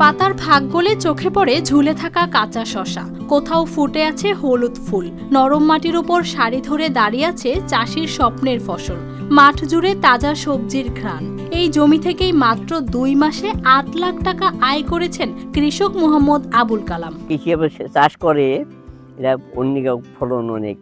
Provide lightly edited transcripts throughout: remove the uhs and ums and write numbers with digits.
পাতার ফাঁক গলে চোখে পড়ে ঝুলে থাকা কাঁচা শসা, কোথাও ফুটে আছে হলুদ ফুল। নরম মাটির উপর সারি ধরে দাঁড়িয়ে আছে চাষির স্বপ্নের ফসল। মাঠ জুড়ে তাজা সবজির ঘ্রাণ। এই জমি থেকেই মাত্র 2 মাসে 8 লাখ টাকা আয় করেছেন কৃষক মোহাম্মদ আবুল কালাম। কৃষি চাষ করে এরা অন্য ফলন অনেক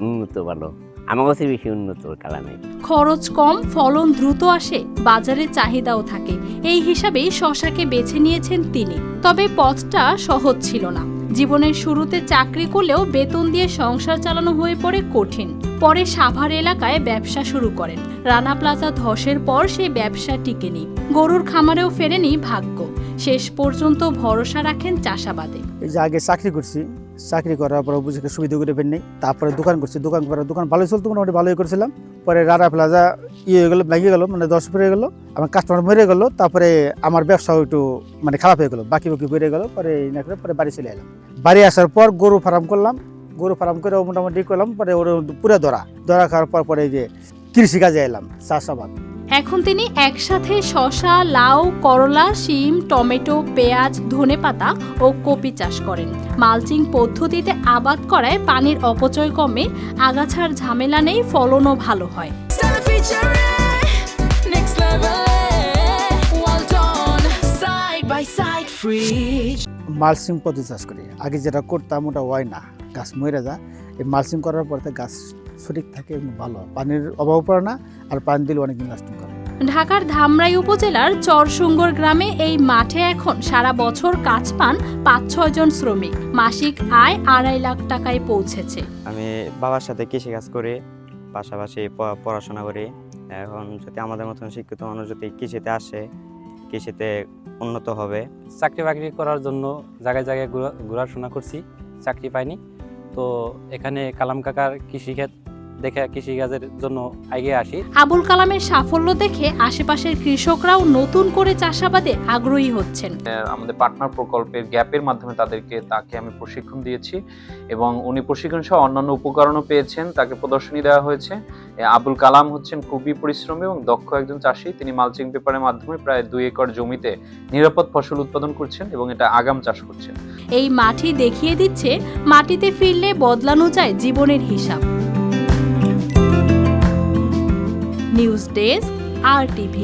উন্নত, ভালো। আমার কাছে বেশি উন্নত কালামে। খরচ কম, ফলন দ্রুত আসে, বাজারে চাহিদাও থাকে। এই হিসাবেই শশাকে বেছে নিয়েছেন তিনি। তবে পথটা সহজ ছিল না। জীবনের শুরুতে চাকরি করলেও বেতন দিয়ে সংসার চালানো হয়ে পড়ে কঠিন। পরে সাভার এলাকায় ব্যবসা শুরু করেন। রানা প্লাজা ধসের পর সেই ব্যবসা টিকেনি। গরুর খামারেও ফেরেনি ভাগ্য। শেষ পর্যন্ত ভরসা রাখেন চাষাবাদে। এই যে আগে চাকরি করছি, চাকরি করার পর বুঝে সুবিধা করে পেন নেই। তারপরে দোকান করছি, দোকান করার দোকান ভালোই চলতো, মোটামুটি ভালোই করছিলাম। পরে রানা প্লাজা হয়ে গেলো, ভেঙে গেলো, মানে 10 পড়ে গেলো, আমার কাস্টমার মরে গেলো। তারপরে আমার ব্যবসাও একটু মানে খারাপ হয়ে গেলো, বাকি বেড়ে গেলো। পরে পরে বাড়ি চলে এলাম। বাড়ি আসার পর গরু ফার্ম করলাম। গরু ফার্ম করে মোটামুটি করলাম। পরে ওর পুরো ধরা খাওয়ার পর পরে যে কৃষিকাজে এলাম, চাষাবাদ। এখন তিনি একসাথে শসা, লাউ, করলা, শিম, টমেটো, পেঁয়াজ, ধনেপাতা ও কপি চাষ করেন। মালচিং পদ্ধতিতে আবাদ করায় পানির অপচয় কমে, আগাছার ঝামেলা নেই, ফলনও ভালো হয়। মালচিং পদ্ধতি চাষ করি। আগে যেটা করতাম ওটা হয় না, গাছ মরে যায়। এই মালচিং করার পর গাছ সঠিক থাকে এবং ভালো, পানির অভাব পড়ে না, আর পানি দিলে অনেকদিন লাস্টিং করে। ঢাকার ধামরাই উপজেলার চরসুঙ্গর গ্রামে এই মাঠে এখন সারা বছর কাজ পান 5-6 জন শ্রমিক। মাসিক আয় 2.5 লাখ টাকায় পৌঁছেছে। আমি বাবার সাথে কৃষিকাজ করে পাশাপাশি পড়াশোনা করি। এখন যদি আমাদের মতন শিক্ষিত মানুষ যদি কৃষিতে আসে, কৃষিতে উন্নত হবে। চাকরি বাকরি করার জন্য জায়গায় জায়গায় ঘোরাশোনা করছি, চাকরি পাইনি। তো এখানে কালাম কাকার কৃষিক্ষেত দেখে কৃষিকাজের জন্য এগিয়ে আসি। আবুল কালামের সাফল্য দেখে আশেপাশের কৃষকরাও নতুন করে চাষাবাদে আগ্রহী হচ্ছেন। আমাদের পার্টনার প্রকল্পের গ্যাপের মাধ্যমে তাকে আমি প্রশিক্ষণ দিয়েছি এবং উনি প্রশিক্ষণ সহ অন্যান্য উপকরণও পেয়েছেন, তাকে প্রদর্শনী দেওয়া হয়েছে। আবুল কালাম হচ্ছেন খুবই পরিশ্রমী এবং দক্ষ একজন চাষি। তিনি মালচিং পেপারের মাধ্যমে প্রায় 2 একর জমিতে নিরাপদ ফসল উৎপাদন করছেন এবং এটা আগাম চাষ করছেন। এই মাটি দেখিয়ে দিচ্ছে মাটিতে ফিরলে বদলানো যায় জীবনের হিসাব। News desk, RTV।